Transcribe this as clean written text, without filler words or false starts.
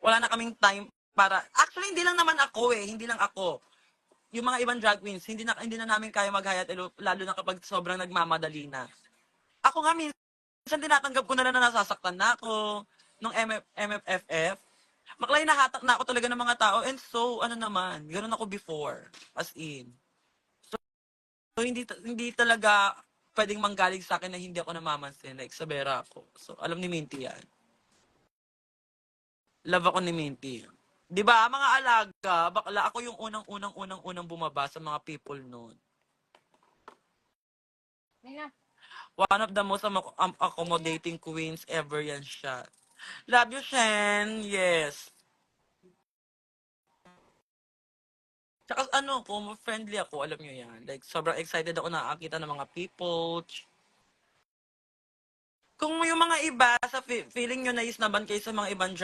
wala na kaming time para, actually, hindi lang naman ako hindi lang ako. Yung mga ibang drag queens, hindi na namin kaya mag-hayat, lalo na kapag sobrang nagmamadali na. Ako nga, minsan tinatanggap ko na lang na nasasaktan na ako, nung MFFF. Maklay nahatak na ako talaga ng mga tao, and so, ano naman, ganoon ako before, as in. So, hindi talaga pwedeng manggaling sa akin na hindi ako namamansin, like, sa Vera ako. So, alam ni Minty yan. Love ako ni Minty. 'Di ba, mga alaga, bakla ako yung unang bumaba sa mga people noon. One of the most accommodating queens ever yan siya. Love you, Shen. Yes. Tsaka ano ko, friendly ako, alam nyo yan. Like, sobrang excited ako nakakita ng mga people. Kung yung mga iba, sa feeling nyo na isnaban kayo sa mga ibang